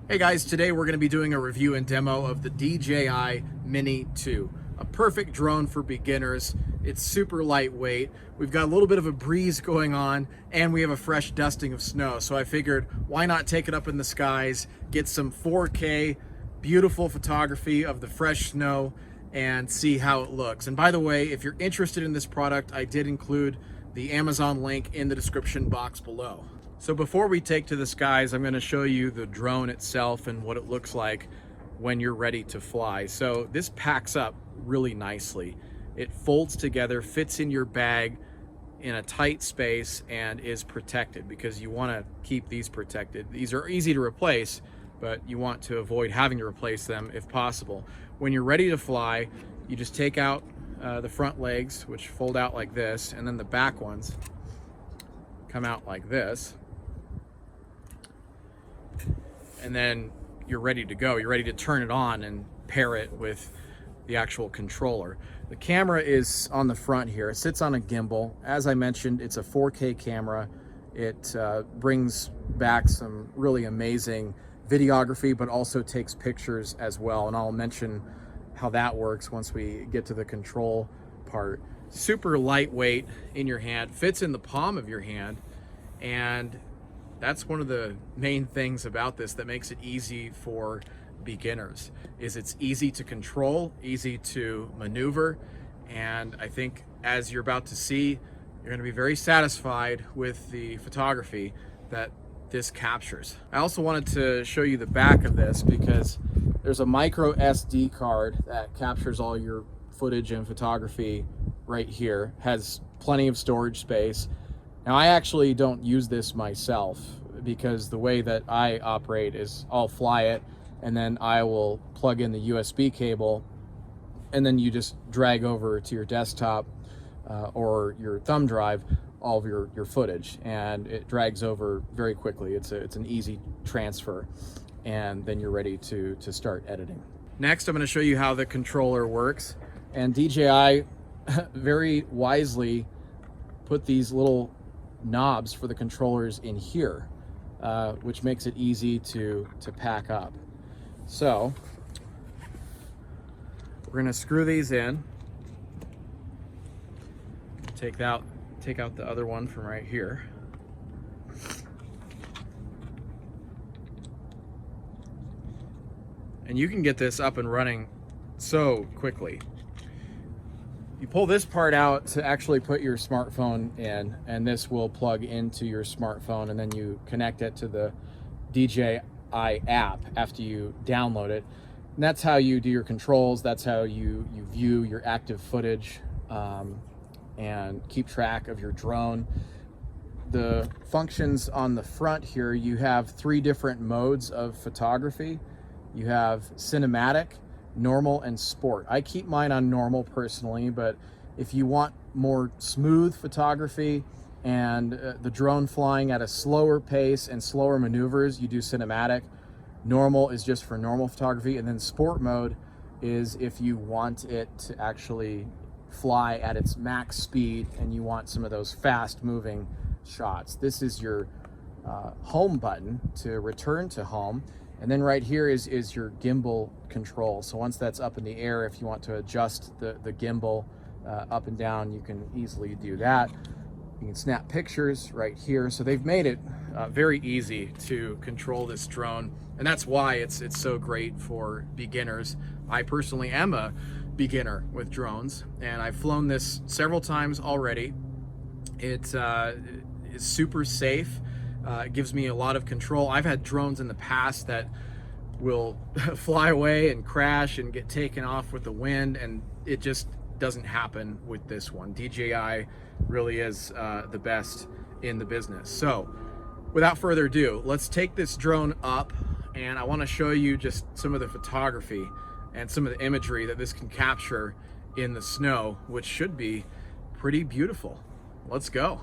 Hey guys, today we're going to be doing a review and demo of the DJI Mini 2. A perfect drone for beginners. It's super lightweight. We've got a little bit of a breeze going on and we have a fresh dusting of snow. So I figured why not take it up in the skies, get some 4K beautiful photography of the fresh snow and see how it looks. And by the way, if you're interested in this product, I did include the Amazon link in the description box below. So before we take to the skies, I'm going to show you the drone itself and what it looks like when you're ready to fly. So this packs up really nicely. It folds together, fits in your bag in a tight space, and is protected because you want to keep these protected. These are easy to replace, but you want to avoid having to replace them if possible. When you're ready to fly, you just take out the front legs, which fold out like this, and then the back ones come out like this. And then you're ready to go. You're ready to turn it on and pair it with the actual controller. The camera is on the front here. It sits on a gimbal. As I mentioned, it's a 4K camera. It brings back some really amazing videography, but also takes pictures as well. And I'll mention how that works once we get to the control part. Super lightweight in your hand, fits in the palm of your hand, and that's one of the main things about this that makes it easy for beginners. Is it's easy to control, easy to maneuver, and I think as you're about to see, you're going to be very satisfied with the photography that this captures. I also wanted to show you the back of this because there's a micro SD card that captures all your footage and photography right here. Has plenty of storage space. Now, I actually don't use this myself because the way that I operate is I'll fly it and then I will plug in the USB cable and then you just drag over to your desktop or your thumb drive all of your footage, and it drags over very quickly. It's an easy transfer, and then you're ready to start editing. Next, I'm going to show you how the controller works, and DJI very wisely put these little knobs for the controllers in here, which makes it easy to pack up. So we're going to screw these in. Take out the other one from right here. And you can get this up and running so quickly. You pull this part out to actually put your smartphone in, and this will plug into your smartphone, and then you connect it to the DJI app after you download it. And that's how you do your controls. That's how you view your active footage and keep track of your drone. The functions on the front here, you have 3 different modes of photography. You have cinematic, normal, and sport. I keep mine on normal personally, but if you want more smooth photography and the drone flying at a slower pace and slower maneuvers, you do cinematic. Normal is just for normal photography, and then sport mode is if you want it to actually fly at its max speed and you want some of those fast moving shots. This is your home button to return to home. And then right here is your gimbal control. So once that's up in the air, if you want to adjust the gimbal up and down, you can easily do that. You can snap pictures right here. So they've made it very easy to control this drone. And that's why it's so great for beginners. I personally am a beginner with drones, and I've flown this several times already. It is super safe. It gives me a lot of control. I've had drones in the past that will fly away and crash and get taken off with the wind, and it just doesn't happen with this one. DJI really is the best in the business. So without further ado, let's take this drone up, and I want to show you just some of the photography and some of the imagery that this can capture in the snow, which should be pretty beautiful. Let's go.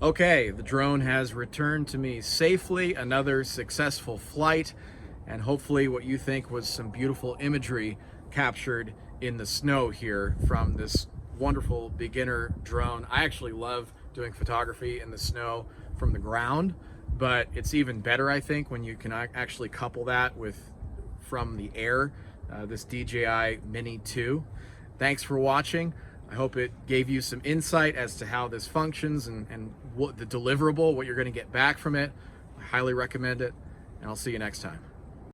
Okay, the drone has returned to me safely, another successful flight, and hopefully what you think was some beautiful imagery captured in the snow here from this wonderful beginner drone. I actually love doing photography in the snow from the ground, but it's even better, I think, when you can actually couple that with from the air, this DJI Mini 2. Thanks for watching. I hope it gave you some insight as to how this functions and what the deliverable, what you're going to get back from it. I highly recommend it, and I'll see you next time.